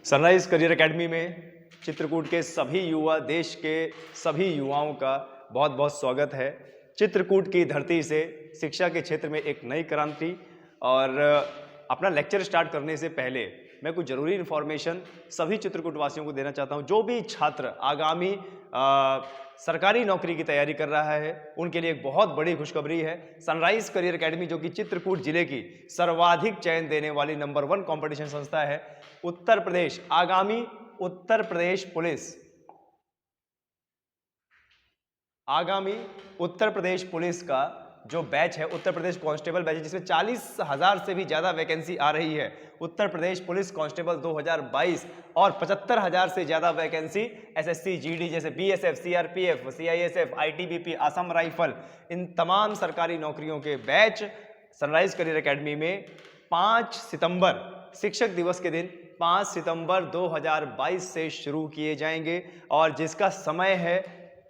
Sunrise career academy में चित्रकूट के सभी युवा, देश के सभी युवाओं का बहुत बहुत स्वागत है। चित्रकूट की धरती से शिक्षा के क्षेत्र में एक नई क्रांति। और अपना लेक्चर स्टार्ट करने से पहले मैं कुछ ज़रूरी इन्फॉर्मेशन सभी चित्रकूट वासियों को देना चाहता हूं। जो भी छात्र आगामी सरकारी नौकरी की तैयारी कर रहा है उनके लिए एक बहुत बड़ी खुशखबरी है। सनराइज करियर एकेडमी, जो कि चित्रकूट जिले की सर्वाधिक चयन देने वाली नंबर 1 कंपटीशन संस्था है, उत्तर प्रदेश आगामी उत्तर प्रदेश पुलिस का जो बैच है, उत्तर प्रदेश कांस्टेबल बैच है, जिसमें 40,000 से भी ज्यादा वैकेंसी आ रही है। उत्तर प्रदेश पुलिस कांस्टेबल 2022 और 75,000 से ज्यादा वैकेंसी एसएससी, जीडी जैसे BSF, CRPF, CISF, ITBP, Assam rifle, इन तमाम सरकारी नौकरियों के बैच सनराइज करियर एकेडमी में 5 सितंबर शिक्षक दिवस के दिन 5 सितंबर 2022 से शुरू किए जाएंगे। और जिसका समय है,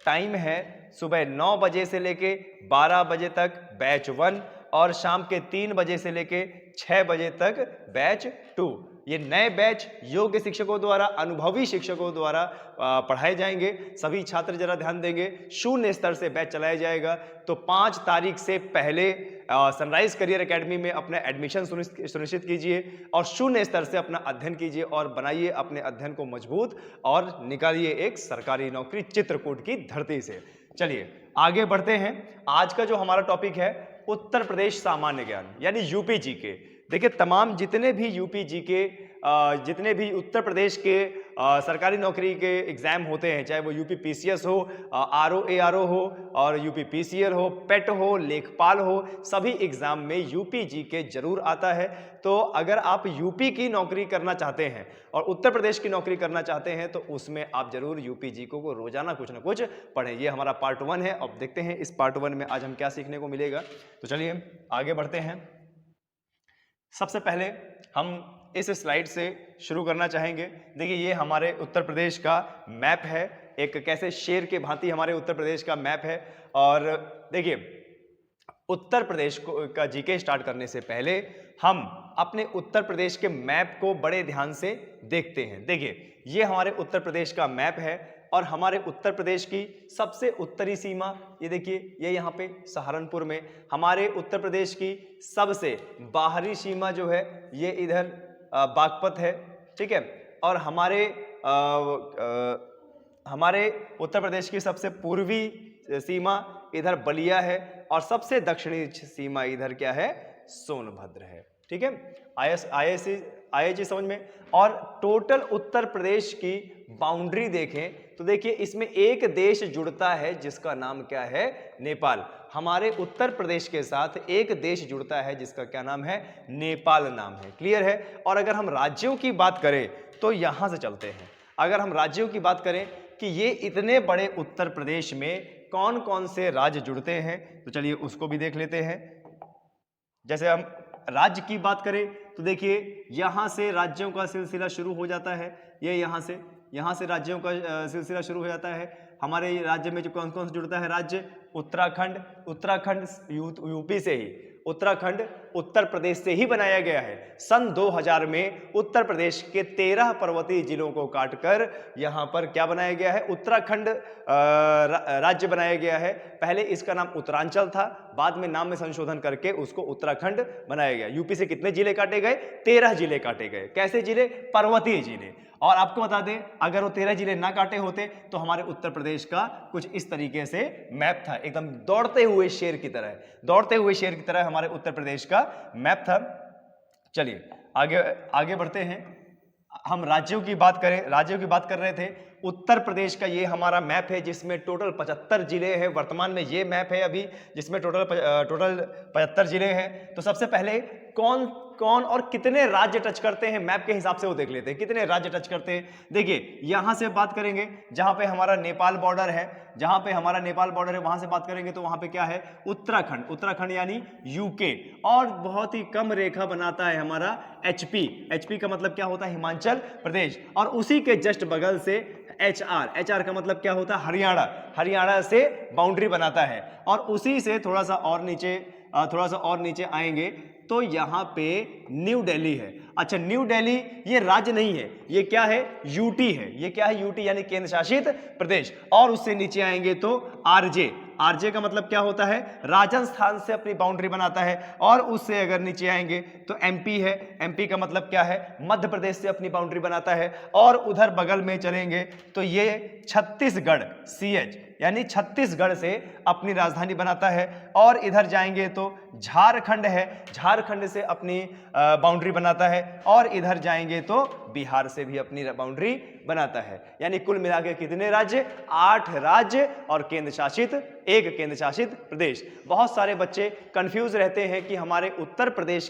टाइम है सुबह 9 बजे से लेके 12 बजे तक बैच 1 और शाम के 3 बजे से लेके 6 बजे तक बैच 2। ये नए बैच योग्य शिक्षकों द्वारा, अनुभवी शिक्षकों द्वारा पढ़ाए जाएंगे। सभी छात्र जरा ध्यान देंगे, 0 स्तर से बैच चलाया जाएगा। तो 5 तारीख से पहले सनराइज करियर एकेडमी में अपना एडमिशन सुनिश्चित कीजिए और 0 स्तर से अपना अध्ययन कीजिए और बनाइए अपने अध्ययन को मजबूत और निकालिए एक सरकारी नौकरी चित्रकूट की धरती से। चलिए आगे बढ़ते हैं। आज का जो हमारा टॉपिक है उत्तर प्रदेश सामान्य ज्ञान यानी यूपी जीके। देखिए, तमाम जितने भी यूपी जीके, जितने भी उत्तर प्रदेश के सरकारी नौकरी के एग्जाम होते हैं, चाहे वो यूपी पीसीएस हो, आरओ एआरओ हो और यूपी पीसीआर हो, पेट हो, लेखपाल हो, सभी एग्जाम में यूपी जीके जरूर आता है। तो अगर आप यूपी की नौकरी करना चाहते हैं और उत्तर प्रदेश की नौकरी करना चाहते हैं तो उसमें आप जरूर यूपी जीके को रोजाना कुछ ना कुछ पढ़ें। ये हमारा पार्ट 1 है। अब देखते हैं इस पार्ट 1 में आज हम क्या सीखने को मिलेगा। तो चलिए आगे बढ़ते हैं। सबसे पहले हम इस स्लाइड से शुरू करना चाहेंगे। देखिए, ये हमारे उत्तर प्रदेश का मैप है, एक कैसे शेर के भांति हमारे उत्तर प्रदेश का मैप है। और देखिए, उत्तर प्रदेश का जीके स्टार्ट करने से पहले हम अपने उत्तर प्रदेश के मैप को बड़े ध्यान से देखते हैं। देखिए, ये हमारे उत्तर प्रदेश का मैप है और हमारे उत्तर प्रदेश की सबसे उत्तरी सीमा ये देखिए, ये यहाँ पे सहारनपुर में। हमारे उत्तर प्रदेश की सबसे बाहरी सीमा जो है ये इधर बागपत है, ठीक है। और हमारे उत्तर प्रदेश की सबसे पूर्वी सीमा इधर बलिया है और सबसे दक्षिणी सीमा इधर क्या है, सोनभद्र है, ठीक है। आए जी समझ में। और टोटल उत्तर प्रदेश की बाउंड्री देखें तो देखिए, इसमें एक देश जुड़ता है जिसका नाम क्या है, नेपाल। हमारे उत्तर प्रदेश के साथ एक देश जुड़ता है जिसका क्या नाम है, नेपाल नाम है। क्लियर है। और अगर हम राज्यों की बात करें तो यहां से चलते हैं। अगर हम राज्यों की बात करें कि ये इतने बड़े उत्तर प्रदेश में कौन कौन से राज्य जुड़ते हैं, तो चलिए उसको भी देख लेते हैं। जैसे हम राज्य की बात करें तो देखिए, यहां से राज्यों का सिलसिला शुरू हो जाता है। ये यहां से राज्यों का सिलसिला शुरू हो जाता है। हमारे राज्य में जो कौन कौन से जुड़ता है राज्य, उत्तराखंड यूपी से ही, उत्तराखंड उत्तर प्रदेश से ही बनाया गया है। सन 2000 में उत्तर प्रदेश के 13 पर्वतीय जिलों को काटकर यहां पर क्या बनाया गया है, उत्तराखंड राज्य बनाया गया है। पहले इसका नाम उत्तरांचल था, बाद में नाम में संशोधन करके उसको उत्तराखंड बनाया गया। यूपी से कितने जिले काटे गए, 13 जिले काटे गए। कैसे जिले, पर्वतीय जिले। और आपको बता दें, अगर वो 13 जिले ना काटे होते तो हमारे उत्तर प्रदेश का कुछ इस तरीके से मैप था, एकदम दौड़ते हुए शेर की तरह हमारे उत्तर प्रदेश का मैप था। चलिए आगे बढ़ते हैं। हम राज्यों की बात कर रहे थे। उत्तर प्रदेश का ये हमारा मैप है जिसमें टोटल 75 जिले हैं। वर्तमान में ये मैप है अभी जिसमें टोटल 75 जिले हैं। तो सबसे पहले कौन और कितने राज्य टच करते हैं, मैप के हिसाब से वो देख लेते हैं कितने राज्य टच करते हैं। देखिए, यहां से बात करेंगे जहां पे हमारा नेपाल बॉर्डर है, वहां से बात करेंगे तो वहां पे क्या है, उत्तराखंड यानी यूके। और बहुत ही कम रेखा बनाता है हमारा एचपी का मतलब क्या होता है, हिमाचल प्रदेश। और उसी के जस्ट बगल से एचआर का मतलब क्या होता है, हरियाणा से बाउंड्री बनाता है। और उसी से थोड़ा सा और नीचे आएंगे तो यहाँ पे न्यू दिल्ली है। अच्छा, न्यू दिल्ली ये राज्य नहीं है, ये क्या है, यूटी है। ये क्या है, यूटी यानी केंद्र शासित प्रदेश। और उससे नीचे आएंगे तो आरजे। आरजे का मतलब क्या होता है, राजस्थान से अपनी बाउंड्री बनाता है। और उससे अगर नीचे आएंगे तो एमपी है। एमपी का मतलब क्या है, मध्य प्रदेश से अपनी बाउंड्री बनाता है। और उधर बगल में चलेंगे तो ये छत्तीसगढ़, सीएच यानी छत्तीसगढ़ से अपनी राजधानी बनाता है। और इधर जाएंगे तो झारखंड है, झारखंड से अपनी बाउंड्री बनाता है। और इधर जाएंगे तो बिहार से भी अपनी बाउंड्री बनाता है। यानी कुल मिलाकर कितने राज्य, 8 राज्य और केंद्र शासित 1 केंद्र शासित प्रदेश। बहुत सारे बच्चे कंफ्यूज रहते हैं कि हमारे उत्तर प्रदेश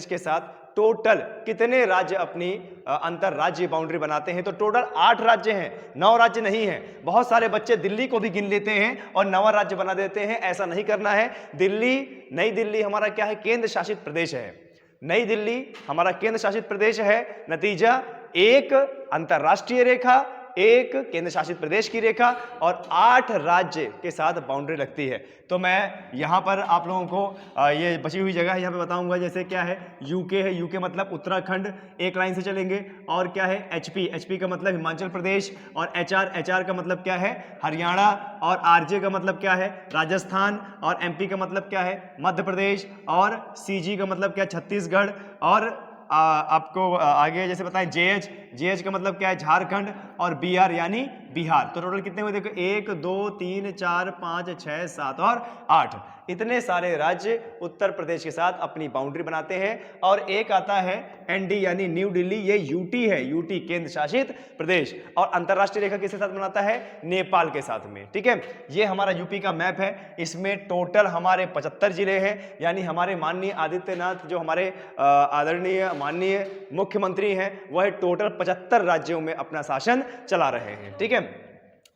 के साथ टोटल कितने राज्य अपनी अंतर राज्य बाउंड्री बनाते हैं। तो टोटल 8 राज्य हैं, 9 राज्य नहीं हैं। बहुत सारे बच्चे दिल्ली को भी गिन लेते हैं और 9वां राज्य बना देते हैं। ऐसा नहीं करना है। नई दिल्ली हमारा क्या है, केंद्र शासित प्रदेश है। नई दिल्ली हमारा केंद्र शासित प्रदेश है। नतीजा 1 अंतरराष्ट्रीय रेखा, 1 केंद्र शासित प्रदेश की रेखा और 8 राज्य के साथ बाउंड्री लगती है। तो मैं यहाँ पर आप लोगों को ये बची हुई जगह यहाँ पे बताऊंगा। जैसे क्या है, यूके है, यूके मतलब उत्तराखंड, एक लाइन से चलेंगे। और क्या है, एचपी, एचपी का मतलब हिमाचल प्रदेश। और एचआर, एचआर का मतलब क्या है, हरियाणा। और आरजे का मतलब क्या है, राजस्थान। और एमपी का मतलब क्या है, मध्य प्रदेश। और सीजी का मतलब क्या है, छत्तीसगढ़। और आपको आगे जैसे बताएं जेएच, जेएच का मतलब क्या है, झारखंड। और बीआर यानी बिहार। तो टोटल कितने हुए, देखो 1 2 3 4 5 6 7 और 8। इतने सारे राज्य उत्तर प्रदेश के साथ अपनी बाउंड्री बनाते हैं। और एक आता है एनडी यानी न्यू दिल्ली, ये यूटी है, यूटी केंद्र शासित प्रदेश। और अंतरराष्ट्रीय रेखा किसके साथ बनाता है, नेपाल के साथ में। ठीक है, ये हमारा यूपी का मैप है। इसमें टोटल हमारे 75 जिले हैं। यानी हमारे माननीय आदित्यनाथ जो हमारे आदरणीय माननीय मुख्यमंत्री हैं, वह टोटल 75 राज्यों में अपना शासन चला रहे हैं। ठीक है,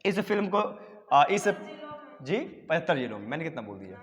इस फिल्म को जी 75 जिलों में, मैंने कितना बोल दिया,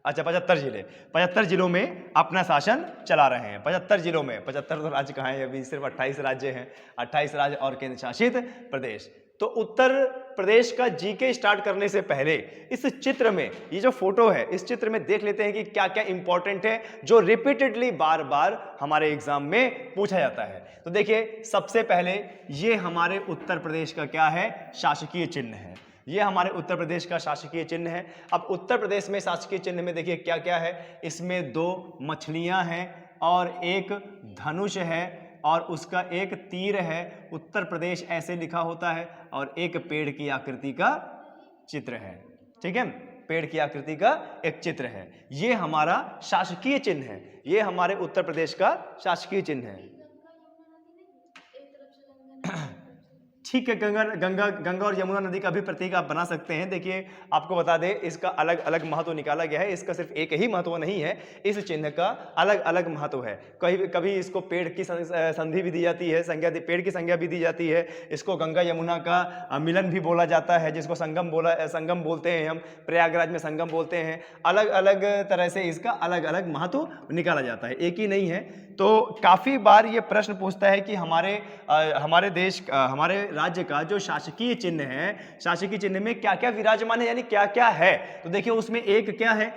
अच्छा 75 जिलों में अपना शासन चला रहे हैं। 75 जिलों में, 75 तो राज्य कहाँ है, अभी सिर्फ 28 राज्य हैं, 28 राज्य और केंद्र शासित प्रदेश। तो उत्तर प्रदेश का जीके स्टार्ट करने से पहले इस चित्र में, ये जो फोटो है, इस चित्र में देख लेते हैं कि क्या क्या इंपॉर्टेंट है जो रिपीटेडली बार बार हमारे एग्जाम में पूछा जाता है। तो देखिए, सबसे पहले ये हमारे उत्तर प्रदेश का क्या है, शासकीय चिन्ह है। ये हमारे उत्तर प्रदेश का शासकीय चिन्ह है। अब उत्तर प्रदेश में शासकीय चिन्ह में देखिए क्या क्या है, इसमें 2 मछलियां हैं और एक धनुष है और उसका एक तीर है। उत्तर प्रदेश ऐसे लिखा होता है। और एक पेड़ की आकृति का चित्र है। ठीक है, पेड़ की आकृति का एक चित्र है। ये हमारा शासकीय चिन्ह है, ये हमारे उत्तर प्रदेश का शासकीय चिन्ह है। ठीक है, गंगा और यमुना नदी का भी प्रतीक आप बना सकते हैं। देखिए, आपको बता दें, इसका अलग अलग महत्व निकाला गया है। इसका सिर्फ एक ही महत्व नहीं है, इस चिन्ह का अलग अलग महत्व है। कभी इसको पेड़ की संधि भी दी जाती है, पेड़ की संज्ञा भी दी जाती है। इसको गंगा यमुना का मिलन भी बोला जाता है, जिसको संगम बोलते हैं हम, प्रयागराज में संगम बोलते हैं। अलग अलग तरह से इसका अलग अलग महत्व निकाला जाता है, एक ही नहीं है। तो काफी बार ये प्रश्न पूछता है कि हमारे देश, हमारे राज्य का जो शासकीय चिन्ह है, शासकीय चिन्ह में क्या क्या विराजमान है, यानी क्या क्या है। तो देखिए, उसमें एक क्या है,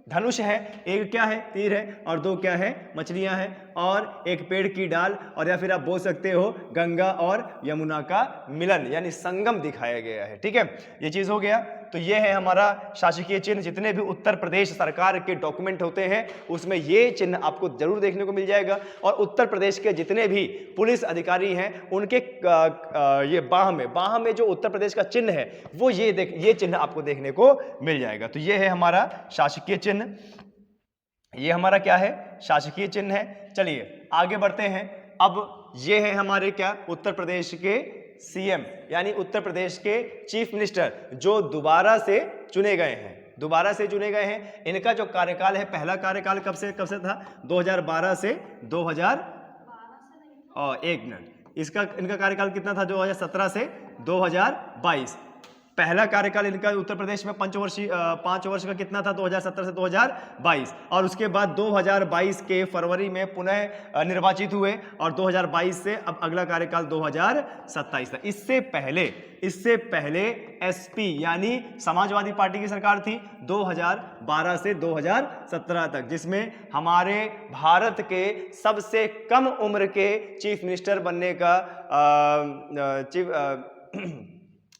धनुष है, एक क्या है, तीर है, और 2 क्या है, मछलियां हैं, और एक पेड़ की डाल, और या फिर आप बोल सकते हो गंगा और यमुना का मिलन यानी संगम दिखाया गया है। ठीक है, ये चीज हो गया। तो ये है हमारा शासकीय चिन्ह। जितने भी उत्तर प्रदेश सरकार के डॉक्यूमेंट होते हैं उसमें ये चिन्ह आपको जरूर देखने को मिल जाएगा। और उत्तर प्रदेश के जितने भी पुलिस अधिकारी हैं उनके ये बाह में जो उत्तर प्रदेश का चिन्ह है वो ये चिन्ह आपको देखने को मिल जाएगा। तो ये है हमारा शासकीय चिन्ह, ये हमारा क्या है, शासकीय चिन्ह है। चलिए आगे बढ़ते हैं। अब ये है हमारे क्या, उत्तर प्रदेश के सीएम यानी उत्तर प्रदेश के चीफ मिनिस्टर जो दोबारा से चुने गए हैं। इनका जो कार्यकाल है, पहला कार्यकाल कब से था, 2012 से 2000 और 1 मिनट, इनका कार्यकाल कितना था, 2017 से 2022। पहला कार्यकाल इनका उत्तर प्रदेश में 5 वर्ष का कितना था, 2017 से 2022, और उसके बाद 2022 के फरवरी में पुनः निर्वाचित हुए और 2022 से अब अगला कार्यकाल 2027 था। इससे पहले एसपी यानी समाजवादी पार्टी की सरकार थी 2012 से 2017 तक, जिसमें हमारे भारत के सबसे कम उम्र के चीफ मिनिस्टर बनने का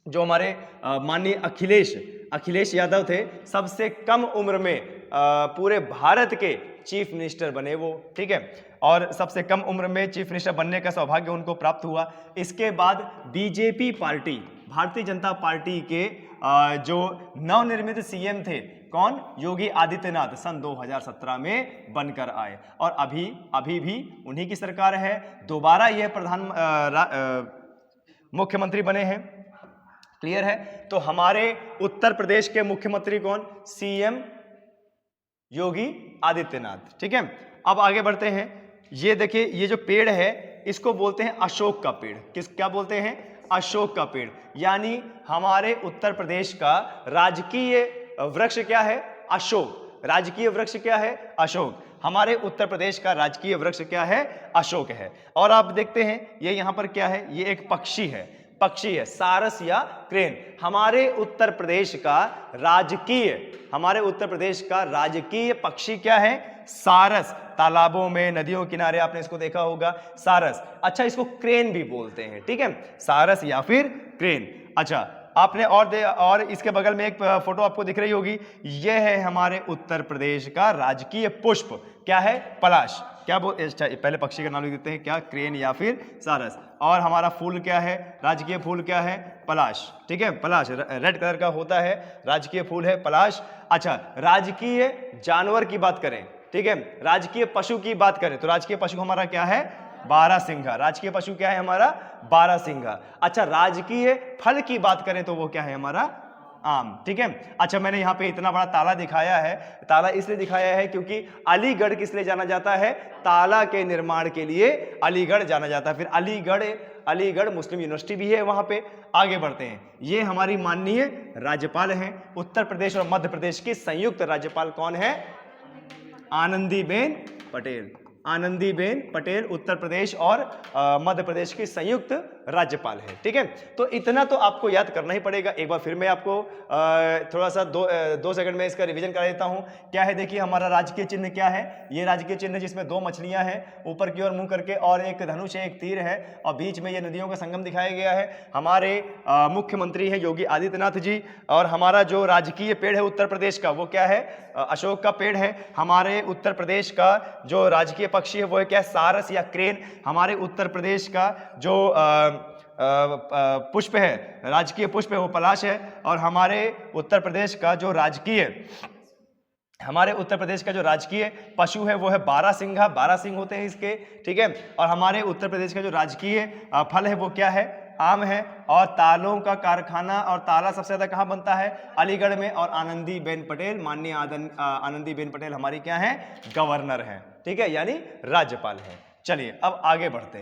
जो हमारे माननीय अखिलेश यादव थे, सबसे कम उम्र में पूरे भारत के चीफ मिनिस्टर बने वो, ठीक है, और सबसे कम उम्र में चीफ मिनिस्टर बनने का सौभाग्य उनको प्राप्त हुआ। इसके बाद BJP party, Bharatiya Janata party के जो नवनिर्मित सीएम थे, कौन, योगी आदित्यनाथ, सन 2017 में बनकर आए और अभी भी उन्हीं की सरकार है। दोबारा यह मुख्यमंत्री बने हैं। क्लियर है? तो हमारे उत्तर प्रदेश के मुख्यमंत्री कौन, सीएम योगी आदित्यनाथ, ठीक है। अब आगे बढ़ते हैं। ये देखिए, ये जो पेड़ है इसको बोलते हैं अशोक का पेड़। क्या बोलते हैं? अशोक का पेड़। यानी हमारे उत्तर प्रदेश का राजकीय वृक्ष क्या है? अशोक। राजकीय वृक्ष क्या है? अशोक। हमारे उत्तर प्रदेश का राजकीय वृक्ष क्या है? अशोक है। और आप देखते हैं ये यहाँ पर क्या है, ये एक पक्षी है, सारस या क्रेन। हमारे उत्तर प्रदेश का राजकीय पक्षी क्या है? सारस। तालाबों में, नदियों किनारे आपने इसको देखा होगा, सारस। अच्छा, इसको क्रेन भी बोलते हैं, ठीक है, सारस या फिर क्रेन। अच्छा, आपने और इसके बगल में एक फोटो आपको दिख रही होगी, यह है हमारे उत्तर प्रदेश का राजकीय पुष्प, क्या है? पलाश। क्या पहले पक्षी का नाम लिख देते हैं, क्या? क्रेन या फिर सारस। और हमारा फूल क्या है? राजकीय फूल क्या है? पलाश, ठीक है, पलाश रेड कलर का होता है, राजकीय फूल है पलाश। अच्छा, राजकीय जानवर की बात करें, ठीक है, राजकीय पशु की बात करें तो राजकीय पशु हमारा क्या है? बारहसिंघा। राजकीय पशु क्या है हमारा? बारहसिंघा। अच्छा, राजकीय फल की बात करें तो वो क्या है हमारा? आम, ठीक है। अच्छा, मैंने यहाँ पे इतना बड़ा ताला दिखाया है, ताला इसलिए दिखाया है क्योंकि अलीगढ़ किस लिए जाना जाता है? ताला के निर्माण के लिए अलीगढ़ जाना जाता है। फिर अलीगढ़ मुस्लिम यूनिवर्सिटी भी है वहां पे। आगे बढ़ते हैं। ये हमारी माननीय राज्यपाल हैं उत्तर प्रदेश और मध्य प्रदेश की संयुक्त राज्यपाल कौन है? आनंदीबेन पटेल उत्तर प्रदेश और मध्य प्रदेश की संयुक्त राज्यपाल है, ठीक है। तो इतना तो आपको याद करना ही पड़ेगा। एक बार फिर मैं आपको थोड़ा सा दो सेकंड में इसका रिवीजन करा देता हूं। क्या है? देखिए, हमारा राजकीय चिन्ह क्या है? ये राजकीय चिन्ह जिसमें 2 मछलियां हैं ऊपर की ओर मुंह करके, और एक धनुष है, एक तीर है, और बीच में ये नदियों का संगम दिखाया गया है। हमारे मुख्यमंत्री हैं योगी आदित्यनाथ जी, और हमारा जो राजकीय पेड़ है उत्तर प्रदेश का वो क्या है? अशोक का पेड़ है। हमारे उत्तर प्रदेश का जो राजकीय पक्षी है वो है क्या? सारस या क्रेन। हमारे उत्तर प्रदेश का जो पुष्प है, राजकीय पुष्प है, वो पलाश है। और हमारे उत्तर प्रदेश का जो राजकीय पशु है वो है बारहसिंघा। 12 सिंह होते हैं इसके, ठीक है। और हमारे उत्तर प्रदेश का जो राजकीय फल है वो क्या है? आम है। और तालों का कारखाना और ताला सबसे ज्यादा कहाँ बनता है? अलीगढ़ में। और आनंदीबेन पटेल, माननीय आनंदीबेन पटेल हमारी क्या है? गवर्नर हैं, ठीक है, यानी राज्यपाल है। चलिए अब आगे बढ़ते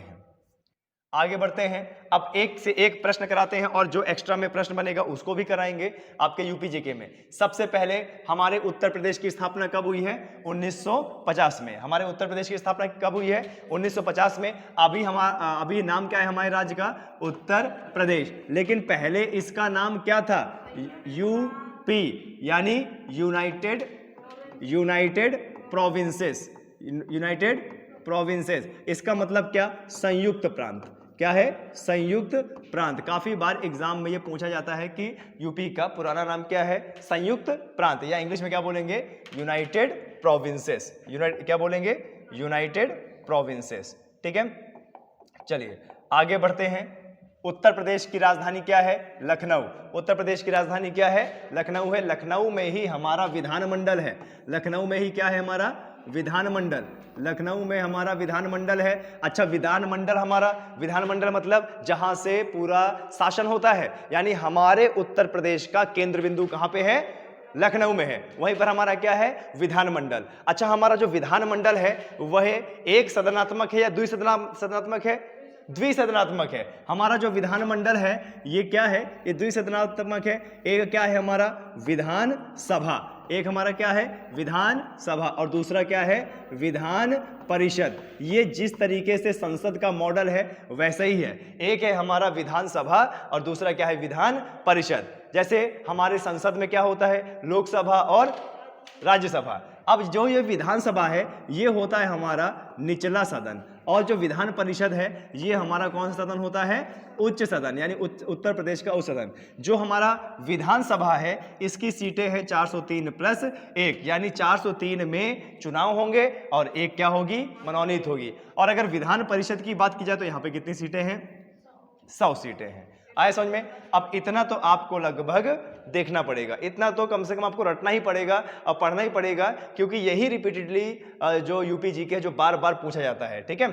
हैं। अब एक से एक प्रश्न कराते हैं, और जो एक्स्ट्रा में प्रश्न बनेगा उसको भी कराएंगे आपके यूपी जीके में। सबसे पहले हमारे उत्तर प्रदेश की स्थापना कब हुई है? 1950 में। हमारे उत्तर प्रदेश की स्थापना कब हुई है? 1950 में। अभी नाम क्या है हमारे राज्य का? उत्तर प्रदेश। लेकिन पहले इसका नाम क्या था? यूपी, यानी यूनाइटेड प्रोविंसेस। इसका मतलब क्या? संयुक्त प्रांत। क्या है? संयुक्त प्रांत। काफी बार एग्जाम में ये पूछा जाता है कि यूपी का पुराना नाम क्या है? संयुक्त प्रांत, या इंग्लिश में क्या बोलेंगे? United provinces. क्या बोलेंगे? यूनाइटेड प्रोविंसेस, ठीक है। चलिए आगे बढ़ते हैं। उत्तर प्रदेश की राजधानी क्या है? लखनऊ। उत्तर प्रदेश की राजधानी क्या है? लखनऊ है। लखनऊ में ही हमारा विधानमंडल है। लखनऊ में ही क्या है हमारा? विधानमंडल। लखनऊ में हमारा विधानमंडल है। अच्छा, विधानमंडल मतलब जहां से पूरा शासन होता है, यानी हमारे उत्तर प्रदेश का केंद्र बिंदु कहां पे है? लखनऊ में है। वहीं पर हमारा क्या है? विधानमंडल। अच्छा, हमारा जो विधानमंडल है वह एक सदनात्मक है या द्विसदनात्मक है? द्विसदनात्मक है। हमारा जो विधानमंडल है ये क्या है, ये द्विसदनात्मक है। एक क्या है हमारा विधान सभा, एक हमारा क्या है विधान सभा और दूसरा क्या है विधान परिषद। ये जिस तरीके से संसद का मॉडल है वैसे ही है, एक है हमारा विधान सभा और दूसरा क्या है विधान परिषद। जैसे हमारे संसद में क्या होता है लोकसभा और राज्यसभा। अब जो ये विधानसभा है ये होता है हमारा निचला सदन और जो विधान परिषद है ये हमारा कौन सा सदन होता है उच्च सदन, यानी उत्तर प्रदेश का उच्च सदन। जो हमारा विधानसभा है इसकी सीटें हैं 403 प्लस 1, यानी 403 में चुनाव होंगे और एक क्या होगी मनोनीत होगी। और अगर विधान परिषद की बात की जाए तो यहाँ पे कितनी सीटें हैं 100 सीटें हैं। आए समझ में। अब इतना तो आपको लगभग देखना पड़ेगा, इतना तो कम से कम आपको रटना ही पड़ेगा और पढ़ना ही पड़ेगा, क्योंकि यही रिपीटेडली जो यूपी जीके जो बार बार पूछा जाता है। ठीक है,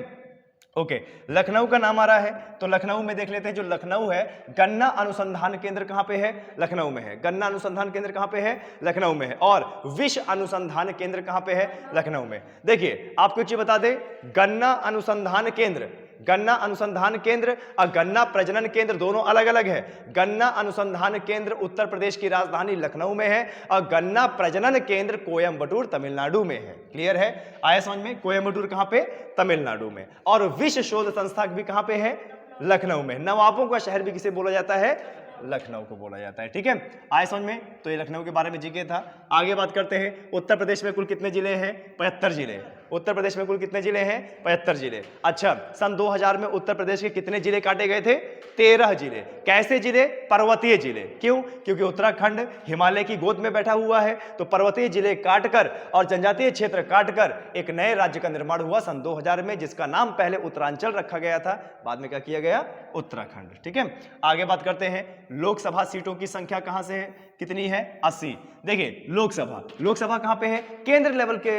ओके। लखनऊ का नाम आ रहा है तो लखनऊ में देख लेते हैं। जो लखनऊ है गन्ना अनुसंधान केंद्र कहाँ पे है, लखनऊ में है। गन्ना अनुसंधान केंद्र कहाँ पे है, लखनऊ में है। और विष अनुसंधान केंद्र कहाँ पे है, लखनऊ में। देखिए आपको चीज बता दे, गन्ना अनुसंधान केंद्र, गन्ना अनुसंधान केंद्र और गन्ना प्रजनन केंद्र दोनों अलग अलग है। गन्ना अनुसंधान केंद्र उत्तर प्रदेश की राजधानी लखनऊ में है और गन्ना प्रजनन केंद्र कोयंबटूर तमिलनाडु में है। क्लियर है, आया समझ में। कोयंबटूर कहां पे, तमिलनाडु में। और विश्व शोध संस्था भी कहां पे है, लखनऊ में। नवाबों का शहर भी किसे बोला जाता है, लखनऊ को बोला जाता है। ठीक है, आए समझ में। तो ये लखनऊ के बारे में जीके था। आगे बात करते हैं, उत्तर प्रदेश में कुल कितने जिले हैं, 75 जिले। उत्तर प्रदेश में कुल कितने जिले हैं, 75 जिले। अच्छा, सन 2000 में उत्तर प्रदेश के कितने जिले काटे गए थे, 13 जिले। कैसे जिले, पर्वतीय जिले। क्यों, क्योंकि उत्तराखंड हिमालय की गोद में बैठा हुआ है, तो पर्वतीय जिले काटकर और जनजातीय क्षेत्र काटकर एक नए राज्य का निर्माण हुआ सन 2000 में, जिसका नाम पहले उत्तरांचल रखा गया था, बाद में क्या किया गया, उत्तराखंड। ठीक है, आगे बात करते हैं, लोकसभा सीटों की संख्या कहां से है, कितनी है, 80। देखिए लोकसभा, लोकसभा कहां पे है, केंद्र लेवल के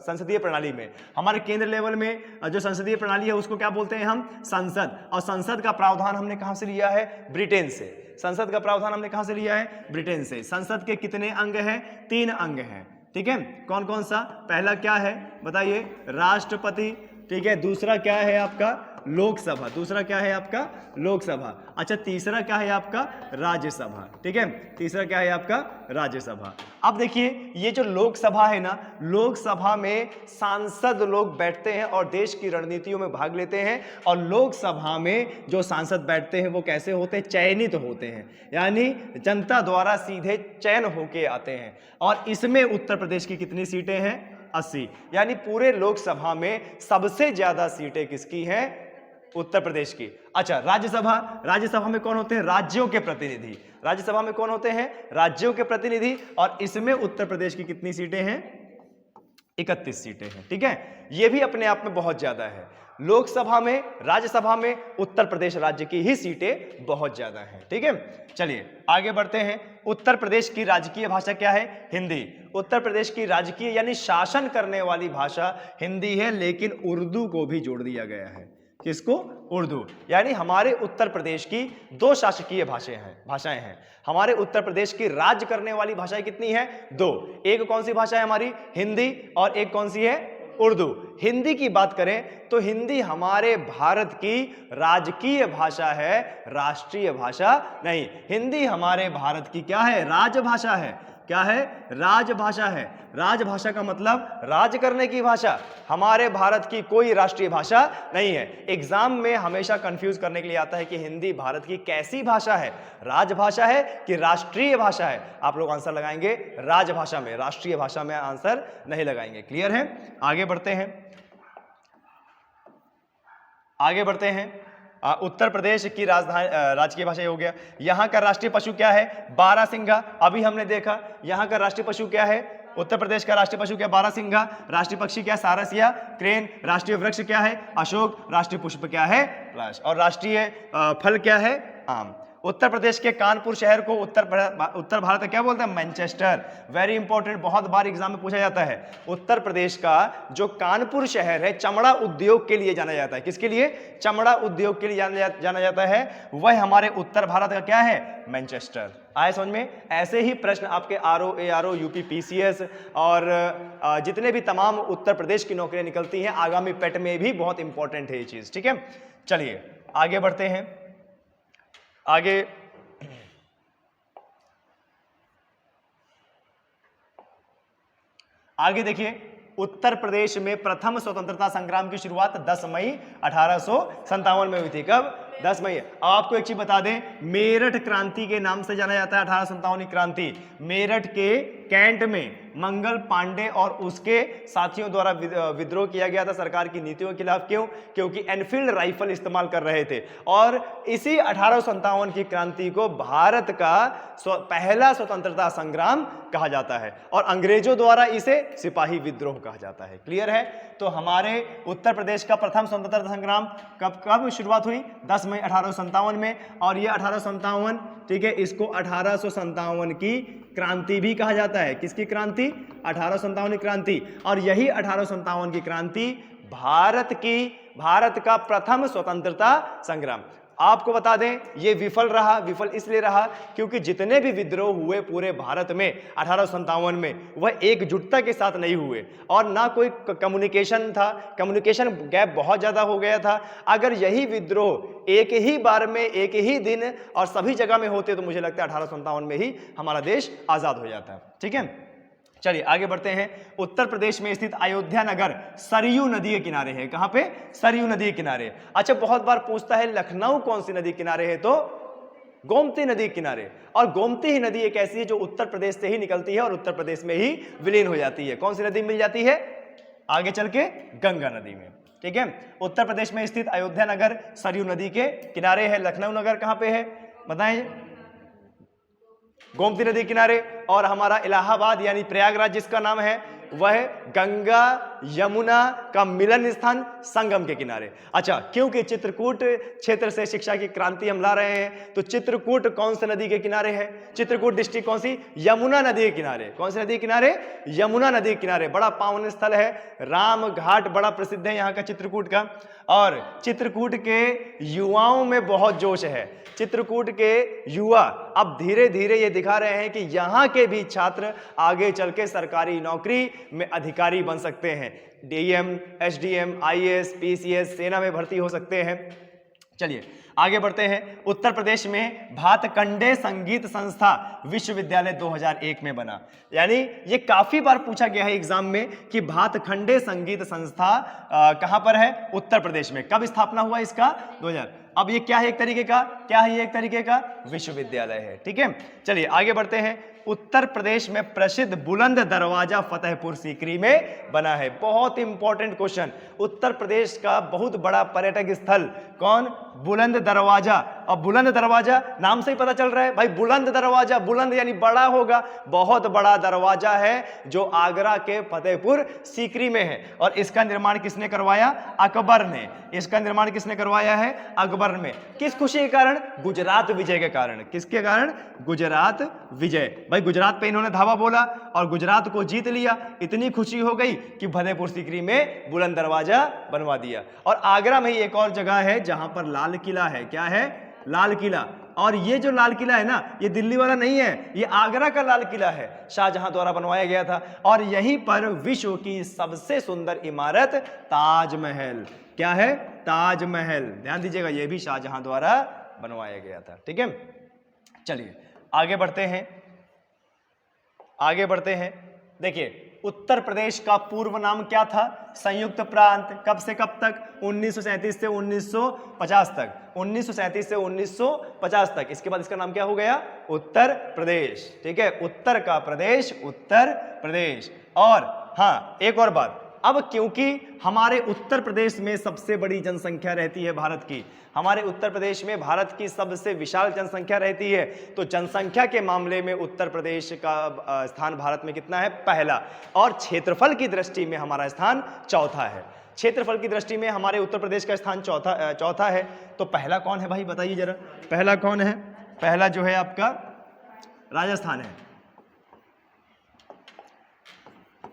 संसदीय प्रणाली में। हमारे केंद्र लेवल में जो संसदीय प्रणाली है उसको क्या बोलते हैं हम, संसद। और संसद का प्रावधान हमने कहां से लिया है, ब्रिटेन से। संसद का प्रावधान हमने कहां से लिया है, ब्रिटेन से। संसद के कितने अंग हैं, 3 अंग हैं। ठीक है, कौन कौन सा, पहला क्या है बताइए, राष्ट्रपति। ठीक है, दूसरा क्या है आपका, लोकसभा। दूसरा क्या है आपका, लोकसभा। अच्छा, तीसरा क्या है आपका, राज्यसभा। ठीक है, तीसरा क्या है आपका, राज्यसभा। अब देखिए ये जो लोकसभा है ना, लोकसभा में सांसद लोग बैठते हैं और देश की रणनीतियों में भाग लेते हैं। और लोकसभा में जो सांसद बैठते हैं वो कैसे होते हैं, चयनित होते हैं, यानी जनता द्वारा सीधे चयन होके आते हैं। और इसमें उत्तर प्रदेश की कितनी सीटें हैं, 80। यानी पूरे लोकसभा में सबसे ज्यादा सीटें किसकी हैं, उत्तर प्रदेश की। अच्छा, राज्यसभा, राज्यसभा में कौन होते हैं, राज्यों के प्रतिनिधि। राज्यसभा में कौन होते हैं, राज्यों के प्रतिनिधि। और इसमें उत्तर प्रदेश की कितनी सीटें हैं, 31 सीटें हैं। ठीक है, यह भी अपने आप में बहुत ज्यादा है। लोकसभा में, राज्यसभा में उत्तर प्रदेश राज्य की ही सीटें बहुत ज्यादा हैं। ठीक है, चलिए आगे बढ़ते हैं। उत्तर प्रदेश की राजकीय भाषा क्या है, हिंदी। उत्तर प्रदेश की राजकीय यानी शासन करने वाली भाषा हिंदी है, लेकिन उर्दू को भी जोड़ दिया गया है। किसको, उर्दू। यानी हमारे उत्तर प्रदेश की 2 शासकीय भाषाएं हैं। हमारे उत्तर प्रदेश की राज्य करने वाली भाषाएं कितनी हैं, 2। एक कौन सी भाषा है हमारी, हिंदी, और एक कौन सी है, उर्दू। हिंदी की बात करें तो हिंदी हमारे भारत की राजकीय भाषा है, राष्ट्रीय भाषा नहीं। हिंदी हमारे भारत की क्या है, राजभाषा है। क्या है, राजभाषा है। राजभाषा का मतलब राज करने की भाषा। हमारे भारत की कोई राष्ट्रीय भाषा नहीं है। एग्जाम में हमेशा कंफ्यूज करने के लिए आता है कि हिंदी भारत की कैसी भाषा है, राजभाषा है कि राष्ट्रीय भाषा है। आप लोग आंसर लगाएंगे राजभाषा में, राष्ट्रीय भाषा में आंसर नहीं लगाएंगे। क्लियर है, आगे बढ़ते हैं। आगे बढ़ते हैं, उत्तर प्रदेश की राजधानी राजकीय भाषा हो गया। यहाँ का राष्ट्रीय पशु क्या है, बारहसिंघा। अभी हमने देखा यहाँ का राष्ट्रीय पशु क्या है, उत्तर प्रदेश का राष्ट्रीय पशु क्या, बारहसिंघा। राष्ट्रीय पक्षी क्या, सारस या क्रेन। राष्ट्रीय वृक्ष क्या है, अशोक। राष्ट्रीय पुष्प क्या है, पलाश। और राष्ट्रीय फल क्या है, आम। उत्तर प्रदेश के कानपुर शहर को उत्तर भारत का क्या बोलते हैं? मैनचेस्टर। वेरी इंपॉर्टेंट, बहुत बार एग्जाम में पूछा जाता है। उत्तर प्रदेश का जो कानपुर शहर है चमड़ा उद्योग के लिए जाना जाता है। किसके लिए? चमड़ा उद्योग के लिए जाना जाता है। वह हमारे उत्तर भारत का क्या है? मैनचेस्टर। आए समझ में? ऐसे ही प्रश्न आपके आरओ, एआरओ, यूपी पीसीएस और जितने भी तमाम उत्तर प्रदेश की नौकरियां निकलती हैं आगामी पेट में भी बहुत इंपॉर्टेंट है ये चीज। ठीक है, चलिए आगे बढ़ते हैं। आगे देखिए, उत्तर प्रदेश में प्रथम स्वतंत्रता संग्राम की शुरुआत 10 मई 1857 में हुई थी। कब? 10 मई। आपको एक चीज बता दें, मेरठ क्रांति के नाम से जाना जाता है 1857 की क्रांति। मेरठ के कैंट में मंगल पांडे और उसके साथियों द्वारा विद्रोह किया गया था सरकार की नीतियों के खिलाफ। क्यों? क्योंकि एनफील्ड राइफल इस्तेमाल कर रहे थे। और इसी 1857 की क्रांति को भारत का पहला स्वतंत्रता संग्राम कहा जाता है और अंग्रेजों द्वारा इसे सिपाही विद्रोह कहा जाता है। क्लियर है? तो हमारे उत्तर प्रदेश का प्रथम स्वतंत्रता संग्राम कब शुरुआत हुई? 10 मई 1857 में। और ये 1857, ठीक है, इसको 1857 की क्रांति भी कहा जाता है। किसकी क्रांति? 1857 की क्रांति। और यही 1857 की क्रांति भारत का प्रथम स्वतंत्रता संग्राम। आपको बता दें ये विफल रहा। विफल इसलिए रहा क्योंकि जितने भी विद्रोह हुए पूरे भारत में 1857 में वह एकजुटता के साथ नहीं हुए और ना कोई कम्युनिकेशन था। कम्युनिकेशन गैप बहुत ज़्यादा हो गया था। अगर यही विद्रोह एक ही बार में, एक ही दिन और सभी जगह में होते तो मुझे लगता है 1857 में ही हमारा देश आज़ाद हो जाता। ठीक है, चलिए आगे बढ़ते हैं। उत्तर प्रदेश में स्थित अयोध्या नगर सरयू नदी के किनारे है। कहां पे? सरयू नदी के किनारे। अच्छा, बहुत बार पूछता है लखनऊ कौन सी नदी किनारे है? तो गोमती नदी के किनारे। और गोमती ही नदी एक ऐसी है जो उत्तर प्रदेश से ही निकलती है और उत्तर प्रदेश में ही विलीन हो जाती है। कौन सी नदी मिल जाती है? आगे चल के गंगा नदी में। ठीक है, उत्तर प्रदेश में स्थित अयोध्या नगर सरयू नदी के किनारे है। लखनऊ नगर कहां पे है बताएं? गोमती नदी किनारे। और हमारा इलाहाबाद यानी प्रयागराज जिसका नाम है वह गंगा यमुना का मिलन स्थान, संगम के किनारे। अच्छा, क्योंकि चित्रकूट क्षेत्र से शिक्षा की क्रांति हम ला रहे हैं तो चित्रकूट कौन सी नदी के किनारे है? चित्रकूट डिस्ट्रिक्ट कौन सी? यमुना नदी के किनारे। कौन सी नदी के किनारे? यमुना नदी के किनारे। बड़ा पावन स्थल है, राम घाट बड़ा प्रसिद्ध है यहाँ का चित्रकूट का। और चित्रकूट के युवाओं में बहुत जोश है। चित्रकूट के युवा अब धीरे धीरे ये दिखा रहे हैं कि यहाँ के भी छात्र आगे चल के सरकारी नौकरी में अधिकारी बन सकते हैं। डीएम, एसडीएम, आईएएस, पीसीएस, सेना में भर्ती हो सकते हैं। चलिए आगे बढ़ते हैं। उत्तर प्रदेश में भातखंडे संगीत संस्था विश्वविद्यालय 2001 में बना। यानी ये काफी बार पूछा गया है एग्जाम में कि भातखंडे संगीत संस्था कहां पर है? उत्तर प्रदेश में। कब स्थापना हुआ इसका? 2000। अब ये क्या है? एक तरीके का क्या है? ये एक तरीके का विश्वविद्यालय है। ठीक है, चलिए आगे बढ़ते हैं। उत्तर प्रदेश में प्रसिद्ध बुलंद दरवाजा फतेहपुर सीकरी में बना है। बहुत इंपॉर्टेंट क्वेश्चन। उत्तर प्रदेश का बहुत बड़ा पर्यटक स्थल कौन? बुलंद दरवाजा। और बुलंद दरवाजा नाम से ही पता चल रहा है भाई, बुलंद दरवाजा, बुलंद यानी बड़ा होगा। बहुत बड़ा दरवाजा है जो आगरा के फतेहपुर सीकरी में है। और इसका निर्माण किसने करवाया? अकबर ने। इसका निर्माण किसने करवाया है? अकबर ने। किस खुशी के कारण? गुजरात विजय के कारण। किसके कारण? गुजरात विजय। भाई गुजरात पे इन्होंने धावा बोला और गुजरात को जीत लिया। इतनी खुशी हो गई कि फतेहपुर सीकरी में बुलंद दरवाजा बनवा दिया। और आगरा में ही एक और जगह है जहां पर लाल किला है। क्या है? लाल किला। और ये जो लाल किला है ना, ये दिल्ली वाला नहीं है, ये आगरा का लाल किला है, शाहजहां द्वारा बनवाया गया था। और यहीं पर विश्व की सबसे सुंदर इमारत ताजमहल। क्या है? ताजमहल। ध्यान दीजिएगा, ये भी शाहजहां द्वारा बनवाया गया था। ठीक है, चलिए आगे बढ़ते हैं। आगे बढ़ते हैं। देखिए, उत्तर प्रदेश का पूर्व नाम क्या था? संयुक्त प्रांत। कब से कब तक? 1937 से 1950 तक। 1937 से 1950 तक। इसके बाद इसका नाम क्या हो गया? उत्तर प्रदेश। ठीक है, उत्तर का प्रदेश, उत्तर प्रदेश। और हाँ, एक और बात, अब क्योंकि हमारे उत्तर प्रदेश में सबसे बड़ी जनसंख्या रहती है भारत की, हमारे उत्तर प्रदेश में भारत की सबसे विशाल जनसंख्या रहती है, तो जनसंख्या के मामले में उत्तर प्रदेश का स्थान भारत में कितना है? पहला। और क्षेत्रफल की दृष्टि में हमारा स्थान चौथा है। क्षेत्रफल की दृष्टि में हमारे उत्तर प्रदेश का स्थान चौथा है। तो पहला कौन है भाई? बताइए जरा, पहला कौन है? पहला जो है आपका राजस्थान है।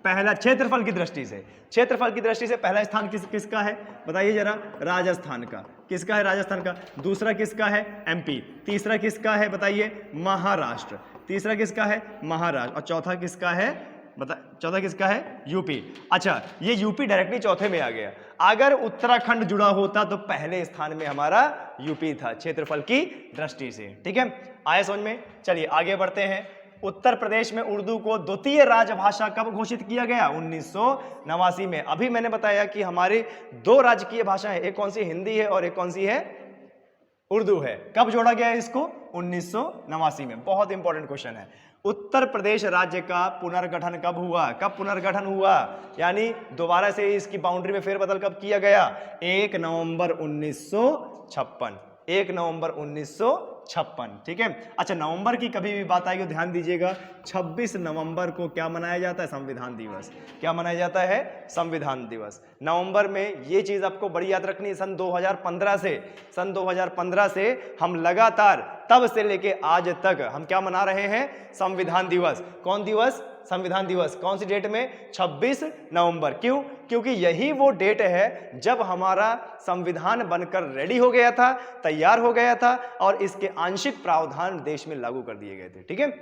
पहला क्षेत्रफल की दृष्टि से, क्षेत्रफल की दृष्टि से पहला स्थान किसका है बताइए जरा, राजस्थान का। किसका है? राजस्थान का। दूसरा किसका है? एमपी। तीसरा किसका है बताइए? महाराष्ट्र। तीसरा किसका है? महाराष्ट्र। और चौथा किसका है चौथा किसका है? यूपी। अच्छा, ये यूपी डायरेक्टली चौथे में आ गया। अगर उत्तराखंड जुड़ा होता तो पहले स्थान में हमारा यूपी था क्षेत्रफल की दृष्टि से। ठीक है, आए समझ में? चलिए आगे बढ़ते हैं। उत्तर प्रदेश में उर्दू को द्वितीय राजभाषा कब घोषित किया गया? 1989 में। अभी मैंने बताया कि हमारी दो राजकीय भाषा है, एक कौन सी? हिंदी है और एक कौन सी है? उर्दू है। कब जोड़ा गया है इसको? 1989 में। बहुत इंपॉर्टेंट क्वेश्चन है। उत्तर प्रदेश राज्य का पुनर्गठन कब हुआ? कब पुनर्गठन हुआ? यानी दोबारा से इसकी बाउंड्री में फेरबदल कब किया गया? 1 नवंबर 1956। 1 नवंबर 1956। ठीक है। अच्छा, नवंबर की कभी भी बात आएगी तो ध्यान दीजिएगा, 26 नवंबर को क्या मनाया जाता है? संविधान दिवस। क्या मनाया जाता है? संविधान दिवस। नवंबर में ये चीज आपको बड़ी याद रखनी है। सन 2015 से हम लगातार तब से लेके आज तक हम क्या मना रहे हैं? संविधान दिवस। कौन दिवस? संविधान दिवस। कौन सी डेट में? 26 नवंबर। क्यों? क्योंकि यही वो डेट है जब हमारा संविधान बनकर रेडी हो गया था, तैयार हो गया था और इसके आंशिक प्रावधान देश में लागू कर दिए गए थे। ठीक है,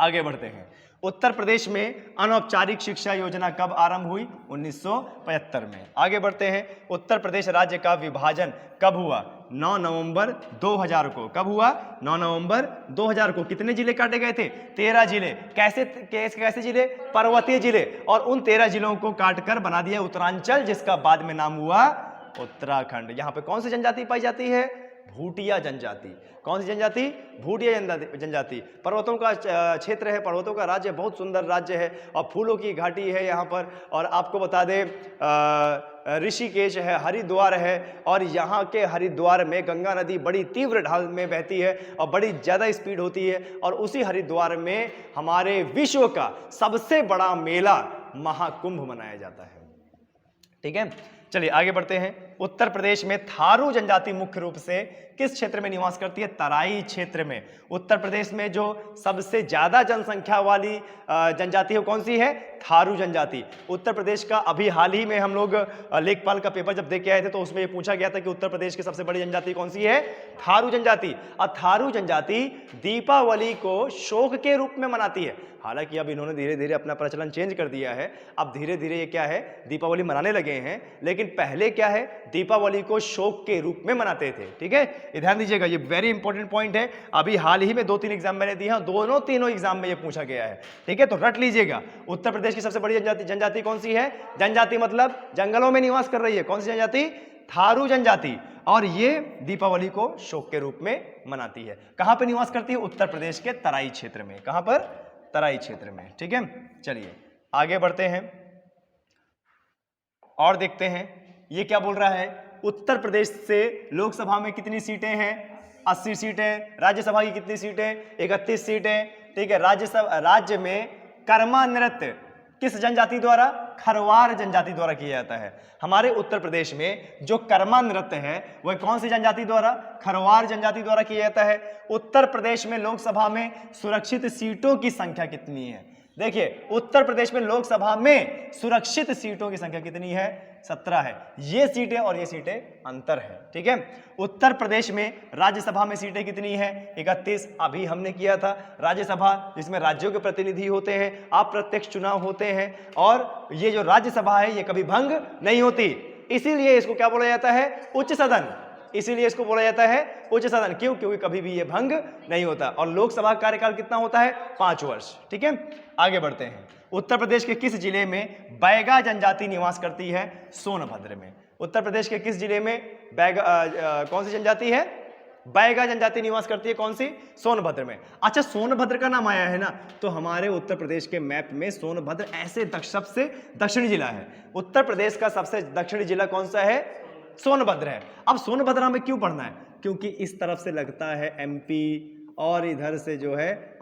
आगे बढ़ते हैं। उत्तर प्रदेश में अनौपचारिक शिक्षा योजना कब आरंभ हुई? 1975 में। आगे बढ़ते हैं। उत्तर प्रदेश राज्य का विभाजन कब हुआ? 9 नवंबर 2000 को। कब हुआ? 9 नवंबर 2000 को। कितने जिले काटे गए थे? 13 जिले। कैसे जिले? पर्वतीय जिले। और उन 13 जिलों को काटकर बना दिया उत्तरांचल, जिसका बाद में नाम हुआ उत्तराखंड। यहां पे कौन सी जनजाति पाई जाती है? भूटिया जनजाति। कौन सी जनजाति? भूटिया जनजाति। पर्वतों का क्षेत्र है, पर्वतों का राज्य, बहुत सुंदर राज्य है और फूलों की घाटी है यहाँ पर। और आपको बता दें ऋषिकेश है, हरिद्वार है, और यहाँ के हरिद्वार में गंगा नदी बड़ी तीव्र ढाल में बहती है और बड़ी ज़्यादा स्पीड होती है। और उसी हरिद्वार में हमारे विश्व का सबसे बड़ा मेला महाकुंभ मनाया जाता है। ठीक है, चलिए आगे बढ़ते हैं। उत्तर प्रदेश में थारू जनजाति मुख्य रूप से किस क्षेत्र में निवास करती है? तराई क्षेत्र में। उत्तर प्रदेश में जो सबसे ज्यादा जनसंख्या वाली जनजाति है कौन सी है? थारू जनजाति। उत्तर प्रदेश का अभी हाल ही में हम लोग लेखपाल का पेपर जब देख के आए थे तो उसमें ये पूछा गया था कि उत्तर प्रदेश की सबसे बड़ी जनजाति कौन सी है? थारू जनजाति। और थारू जनजाति दीपावली को शोक के रूप में मनाती है। हालांकि अब इन्होंने धीरे धीरे अपना प्रचलन चेंज कर दिया है, अब धीरे धीरे ये क्या है? दीपावली मनाने लगे हैं, लेकिन पहले क्या है? दीपावली को शोक के रूप में मनाते थे। ठीक है, ये ध्यान दीजिएगा, ये वेरी इंपॉर्टेंट पॉइंट है। अभी हाल ही में 2-3 एग्जाम मैंने दिए हैं, तीनों एग्जाम में ये पूछा गया है। ठीक है, तो रट लीजिएगा। उत्तर प्रदेश की सबसे बड़ी जनजाति कौन सी है? जनजाति मतलब जंगलों में निवास कर रही है। कौन सी जनजाति? थारू जनजाति। और ये दीपावली को शोक के रूप में मनाती है। कहां पर निवास करती है? उत्तर प्रदेश के तराई क्षेत्र में। कहां पर? तराई क्षेत्र में। ठीक है, चलिए आगे बढ़ते हैं और देखते हैं ये क्या बोल रहा है। उत्तर प्रदेश से लोकसभा में कितनी सीटें हैं? 80 सीटें। राज्यसभा की कितनी सीटें? 31 सीटें। ठीक है, राज्य में कर्मा नृत्य किस जनजाति द्वारा? खरवार जनजाति द्वारा किया जाता है। हमारे उत्तर प्रदेश में जो कर्मा नृत्य है वह कौन सी जनजाति द्वारा? खरवार जनजाति द्वारा किया जाता है। उत्तर प्रदेश में लोकसभा में सुरक्षित सीटों की संख्या कितनी है? देखिए, उत्तर प्रदेश में लोकसभा में सुरक्षित सीटों की संख्या कितनी है? 17 है। ये सीटें और ये सीटें अंतर है। ठीक है, उत्तर प्रदेश में राज्यसभा में सीटें कितनी है? 31। अभी हमने किया था राज्यसभा, जिसमें राज्यों के प्रतिनिधि होते हैं, अप्रत्यक्ष चुनाव होते हैं, और ये जो राज्यसभा है ये कभी भंग नहीं होती, इसीलिए इसको क्या बोला जाता है? उच्च सदन। इसीलिए इसको बोला जाता है उच्च सदन। क्यों? क्योंकि कभी भी ये भंग नहीं होता। और लोकसभा कार्यकाल कितना होता है? 5 वर्ष। ठीक है, आगे बढ़ते हैं। उत्तर प्रदेश के किस जिले में बैगा जनजाति निवास करती है? सोनभद्र में। उत्तर प्रदेश के किस जिले में कौन सी जनजाति है? बैगा जनजाति निवास करती है। कौन सी? सोनभद्र में। अच्छा, सोनभद्र का नाम आया है ना, तो हमारे उत्तर प्रदेश के मैप में सोनभद्र ऐसे सबसे दक्षिणी जिला है। उत्तर प्रदेश का सबसे दक्षिणी जिला कौन सा है? सोनभद्र है। अब सोनभद्र हमें क्यों पढ़ना है? क्योंकि इस तरफ से लगता है एमपी, और इधर से जो है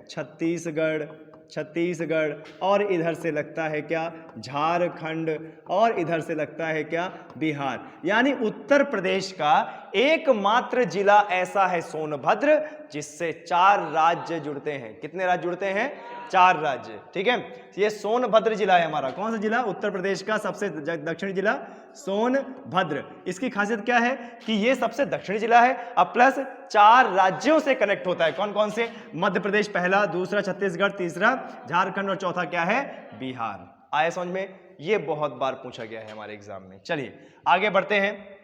छत्तीसगढ़, और इधर से लगता है क्या? झारखंड, और इधर से लगता है क्या? बिहार। यानी उत्तर प्रदेश का एकमात्र जिला ऐसा है सोनभद्र जिससे 4 राज्य जुड़ते हैं। कितने राज्य जुड़ते हैं? 4 राज्य। ठीक है, ये सोनभद्र जिला है हमारा। कौन सा जिला? उत्तर प्रदेश का सबसे दक्षिणी जिला सोनभद्र। इसकी खासियत क्या है कि ये सबसे दक्षिणी जिला है अब प्लस 4 राज्यों से कनेक्ट होता है। कौन कौन से? मध्य प्रदेश पहला, दूसरा छत्तीसगढ़, तीसरा झारखंड और चौथा क्या है? बिहार। आया समझ में? ये बहुत बार पूछा गया है हमारे एग्जाम में। चलिए आगे बढ़ते हैं।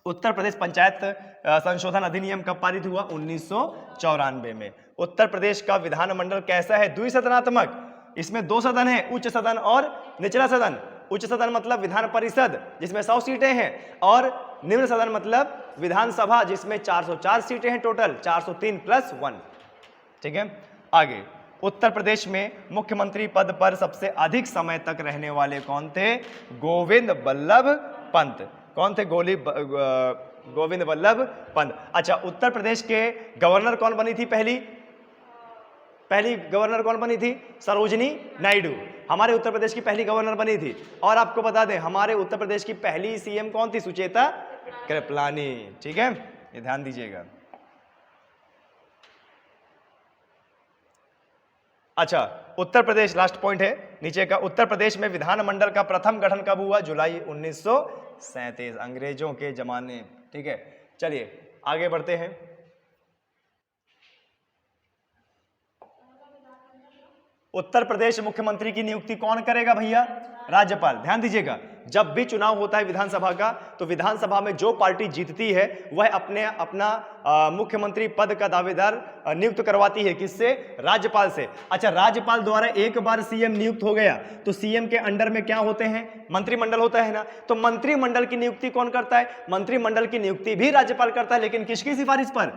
उत्तर प्रदेश पंचायत संशोधन अधिनियम कब पारित हुआ? 1994 में। उत्तर प्रदेश का विधानमंडल कैसा है? द्विसदनात्मक। इसमें 2 सदन है, उच्च सदन और निचला सदन। उच्च सदन मतलब विधान परिषद जिसमें 100 सीटें हैं, और निम्न सदन मतलब विधानसभा जिसमें 404 सीटें हैं टोटल, 403+1। ठीक है, आगे। उत्तर प्रदेश में मुख्यमंत्री पद पर सबसे अधिक समय तक रहने वाले कौन थे? गोविंद बल्लभ पंत। कौन थे? गोविंद बल्लभ पंत। अच्छा, उत्तर प्रदेश के गवर्नर कौन बनी थी? पहली गवर्नर कौन बनी थी? सरोजिनी नायडू हमारे उत्तर प्रदेश की पहली गवर्नर बनी थी। और आपको बता दें हमारे उत्तर प्रदेश की पहली सीएम कौन थी? सुचेता कृपलानी। ठीक है, ये ध्यान दीजिएगा। अच्छा, उत्तर प्रदेश लास्ट पॉइंट है नीचे का। उत्तर प्रदेश में विधानमंडल का प्रथम गठन कब हुआ? जुलाई 1937, अंग्रेजों के जमाने। ठीक है, चलिए आगे बढ़ते हैं। उत्तर प्रदेश मुख्यमंत्री की नियुक्ति कौन करेगा भैया? राज्यपाल। ध्यान दीजिएगा, जब भी चुनाव होता है विधानसभा का, तो विधानसभा में जो पार्टी जीतती है वह अपना मुख्यमंत्री पद का दावेदार नियुक्त करवाती है। किससे? राज्यपाल से। अच्छा, राज्यपाल द्वारा एक बार सीएम नियुक्त हो गया तो सीएम के अंडर में क्या होते हैं? मंत्रिमंडल होता है ना। तो मंत्रिमंडल की नियुक्ति कौन करता है? मंत्रिमंडल की नियुक्ति भी राज्यपाल करता है, लेकिन किसकी सिफारिश पर?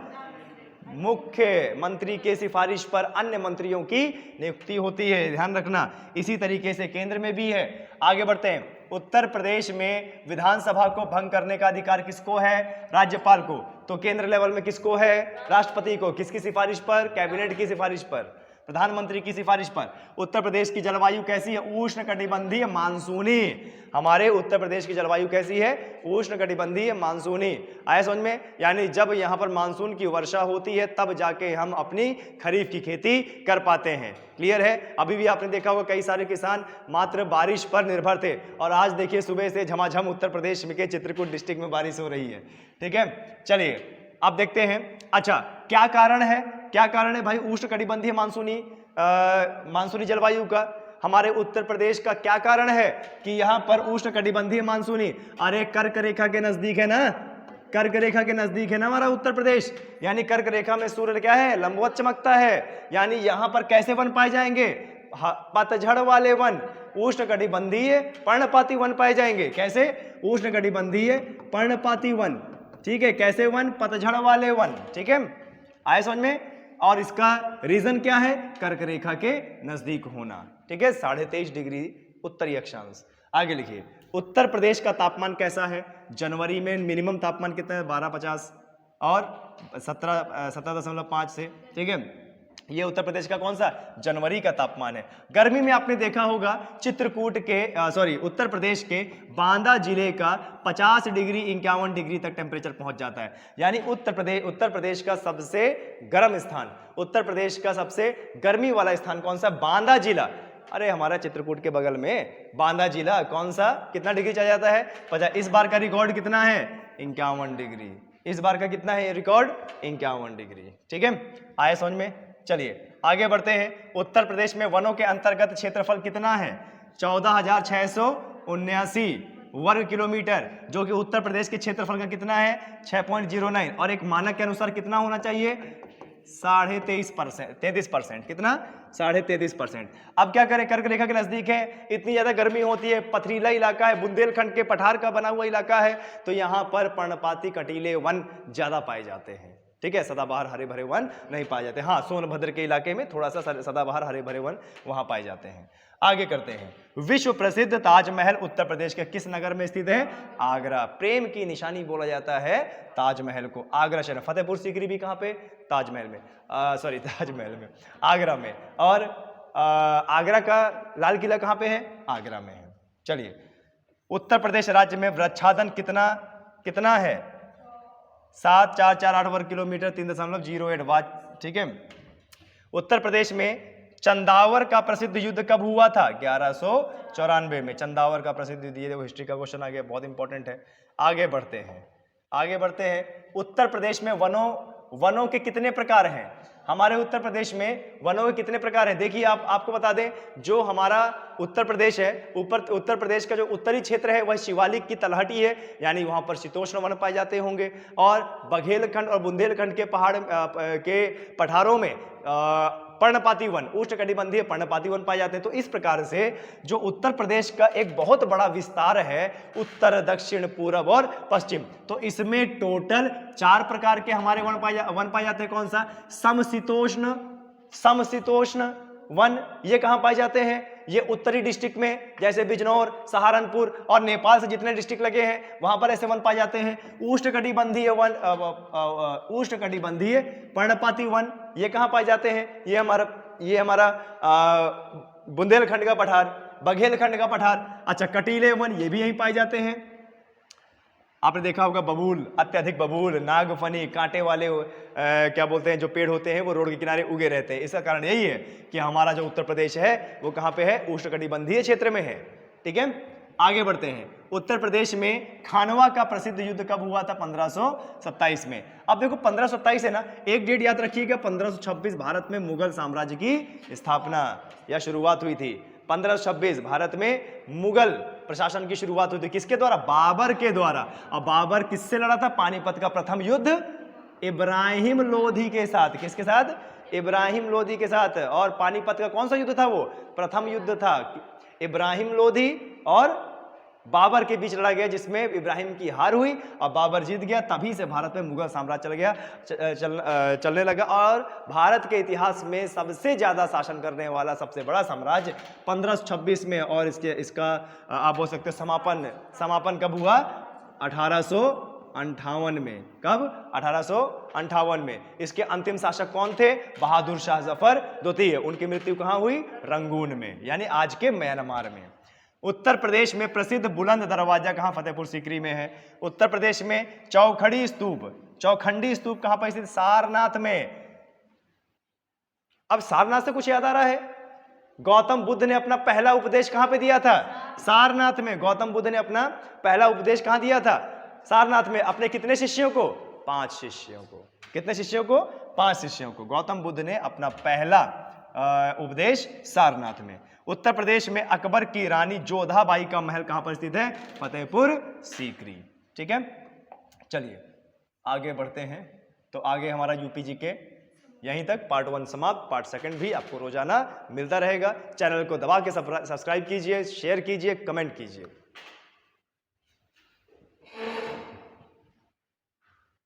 मुख्यमंत्री के सिफारिश पर अन्य मंत्रियों की नियुक्ति होती है, ध्यान रखना। इसी तरीके से केंद्र में भी है। आगे बढ़ते हैं। उत्तर प्रदेश में विधानसभा को भंग करने का अधिकार किसको है? राज्यपाल को। तो केंद्र लेवल में किसको है? राष्ट्रपति को। किसकी सिफारिश पर? कैबिनेट की सिफारिश पर, प्रधानमंत्री की सिफारिश पर। उत्तर प्रदेश की जलवायु कैसी है? उष्णकटिबंधीय मानसूनी। हमारे उत्तर प्रदेश की जलवायु कैसी है? उष्णकटिबंधीय मानसूनी। आया समझ में? यानी जब यहाँ पर मानसून की वर्षा होती है तब जाके हम अपनी खरीफ की खेती कर पाते हैं। क्लियर है? अभी भी आपने देखा होगा कई सारे किसान मात्र बारिश पर निर्भर थे, और आज देखिए सुबह से झमाझम उत्तर प्रदेश के चित्रकूट डिस्ट्रिक्ट में बारिश हो रही है। ठीक है, चलिए अब देखते हैं। अच्छा, क्या कारण है? क्या कारण है भाई उष्णकटिबंधीय मानसूनी जलवायु का? हमारे उत्तर प्रदेश का क्या कारण है कि यहाँ पर उष्णकटिबंधीय मानसूनी? अरे कर्क रेखा के नजदीक है ना, कर्क रेखा के नजदीक है ना हमारा उत्तर प्रदेश। यानी कर्क रेखा में सूर्य क्या है? लंबवत चमकता है। यानी यहाँ पर कैसे वन पाए जाएंगे? पतझड़ वाले वन, उष्णकटिबंधीय पर्णपाती वन पाए जाएंगे। कैसे? उष्णकटिबंधीय पर्णपाती वन। ठीक है, कैसे वन? पतझड़ वाले वन। ठीक है, आए समझ में? और इसका रीजन क्या है? कर्क रेखा के नजदीक होना। ठीक है, 23.5 डिग्री उत्तरी अक्षांश। आगे लिखिए, उत्तर प्रदेश का तापमान कैसा है? जनवरी में मिनिमम तापमान कितना है? 12.50 और 17.5 से। ठीक है, ये उत्तर प्रदेश का कौन सा? जनवरी का तापमान है। गर्मी में आपने देखा होगा चित्रकूट के उत्तर प्रदेश के बांदा जिले का 50 डिग्री 51 डिग्री तक टेम्परेचर पहुंच जाता है। यानी उत्तर प्रदेश का सबसे गर्म स्थान, उत्तर प्रदेश का सबसे गर्मी वाला स्थान कौन सा? बांदा जिला। अरे हमारा चित्रकूट के बगल में बांदा जिला कौन सा? कितना डिग्री चला जाता है? 50। इस बार का रिकॉर्ड कितना है? 51 डिग्री। इस बार का कितना है रिकॉर्ड? 51 डिग्री। ठीक है, आए समझ में? चलिए आगे बढ़ते हैं। उत्तर प्रदेश में वनों के अंतर्गत क्षेत्रफल कितना है? 14,679 वर्ग किलोमीटर, जो कि उत्तर प्रदेश के क्षेत्रफल का कितना है? 6.09। और एक मानक के अनुसार कितना होना चाहिए? 33%। कितना? 33%। अब क्या करें? कर्क रेखा के नजदीक है, इतनी ज्यादा गर्मी होती है, पथरीला इलाका है, बुंदेलखंड के पठार का बना हुआ इलाका है, तो यहाँ पर पर्णपाती कटीले वन ज्यादा पाए जाते हैं। ठीक है, सदाबहार हरे भरे वन नहीं पाए जाते। हाँ, सोनभद्र के इलाके में थोड़ा सा सदाबहार हरे भरे वन वहां पाए जाते हैं। आगे करते हैं। विश्व प्रसिद्ध ताजमहल उत्तर प्रदेश के किस नगर में स्थित है? आगरा। प्रेम की निशानी बोला जाता है ताजमहल को। आगरा शहर। फतेहपुर सीकरी भी कहाँ पे? ताजमहल में, ताजमहल में, आगरा में। और आगरा का लाल किला कहाँ पे है? आगरा में है। चलिए, उत्तर प्रदेश राज्य में वृक्षादन कितना है? 7448 वर्ग किलोमीटर, 3.08 वाट। ठीक है। उत्तर प्रदेश में चंदावर का प्रसिद्ध युद्ध कब हुआ था? 1194 में चंदावर का प्रसिद्ध युद्ध। ये देखो हिस्ट्री का क्वेश्चन आ गया, बहुत इंपॉर्टेंट है। आगे बढ़ते हैं। उत्तर प्रदेश में वनों के कितने प्रकार हैं? हमारे उत्तर प्रदेश में वनों के कितने प्रकार हैं? देखिए आपको बता दें, जो हमारा उत्तर प्रदेश है, उत्तर प्रदेश का जो उत्तरी क्षेत्र है वह शिवालिक की तलहटी है, यानी वहां पर शीतोष्ण वन पाए जाते होंगे। और बघेलखंड और बुंदेलखंड के पठारों में पर्णपाती वन, उष्णकटिबंधीय पर्णपाती वन पाए जाते हैं। तो इस प्रकार से जो उत्तर प्रदेश का एक बहुत बड़ा विस्तार है, उत्तर, दक्षिण, पूर्व और पश्चिम, तो इसमें टोटल 4 प्रकार के हमारे वन पाए जाते हैं। कौन सा? समशीतोष्ण वन। ये कहां पाए जाते हैं? ये उत्तरी डिस्ट्रिक्ट में, जैसे बिजनौर, सहारनपुर और नेपाल से जितने डिस्ट्रिक्ट लगे हैं वहां पर ऐसे वन पाए जाते हैं। उष्णकटिबंधीय वन, उष्णकटिबंधीय पर्णपाती वन, ये कहां पाए जाते हैं? ये हमारा बुंदेलखंड का पठार, बघेलखंड का पठार। अच्छा, कटीले वन, ये भी यहीं पाए जाते हैं। आपने देखा होगा बबूल, अत्यधिक बबूल, नागफनी, कांटे वाले क्या बोलते हैं जो पेड़ होते हैं वो रोड के किनारे उगे रहते हैं। इसका कारण यही है कि हमारा जो उत्तर प्रदेश है वो कहाँ पे है? उष्णकटिबंधीय क्षेत्र में है। ठीक है। आगे बढ़ते हैं। उत्तर प्रदेश में खानवा का प्रसिद्ध युद्ध कब हुआ था? 1527 में। अब देखो 1527 है ना, एक डेट याद रखिएगा, 1526 भारत में मुगल साम्राज्य की स्थापना या शुरुआत हुई थी। 1526 भारत में मुगल प्रशासन की शुरुआत हुई थी। किसके द्वारा? बाबर के द्वारा। और बाबर किससे लड़ा था? पानीपत का प्रथम युद्ध इब्राहिम लोधी के साथ। किसके साथ? इब्राहिम लोधी के साथ। और पानीपत का कौन सा युद्ध था? वो प्रथम युद्ध था। इब्राहिम लोधी और बाबर के बीच लड़ा गया, जिसमें इब्राहिम की हार हुई और बाबर जीत गया। तभी से भारत में मुगल साम्राज्य चलने लगा। और भारत के इतिहास में सबसे ज्यादा शासन करने वाला सबसे बड़ा साम्राज्य 1526 में। और इसका आप बोल सकते हो समापन कब हुआ? 1858 में। कब? 1858 में। इसके अंतिम शासक कौन थे? बहादुर शाह जफर द्वितीय। उनकी मृत्यु कहां हुई? रंगून में, यानी आज के म्यांमार में। उत्तर प्रदेश में प्रसिद्ध बुलंद दरवाजा कहां? फतेहपुर सीकरी में है। उत्तर प्रदेश में चौखंडी स्तूप कहां पर स्थित? सारनाथ में। अब सारनाथ से कुछ याद आ रहा है? गौतम बुद्ध ने अपना पहला उपदेश कहां पे दिया था? सारनाथ में। गौतम बुद्ध ने अपना पहला उपदेश कहां दिया था? सारनाथ में। अपने कितने शिष्यों को? 5 शिष्यों को। कितने शिष्यों को? 5 शिष्यों को। गौतम बुद्ध ने अपना पहला उपदेश सारनाथ में। उत्तर प्रदेश में अकबर की रानी जोधाबाई का महल कहां पर स्थित है? फतेहपुर सीकरी। ठीक है। चलिए आगे बढ़ते हैं। तो आगे हमारा यूपी जी के यहीं तक पार्ट 1 समाप्त। पार्ट 2 भी आपको रोजाना मिलता रहेगा। चैनल को दबा के सब्सक्राइब कीजिए, शेयर कीजिए, कमेंट कीजिए।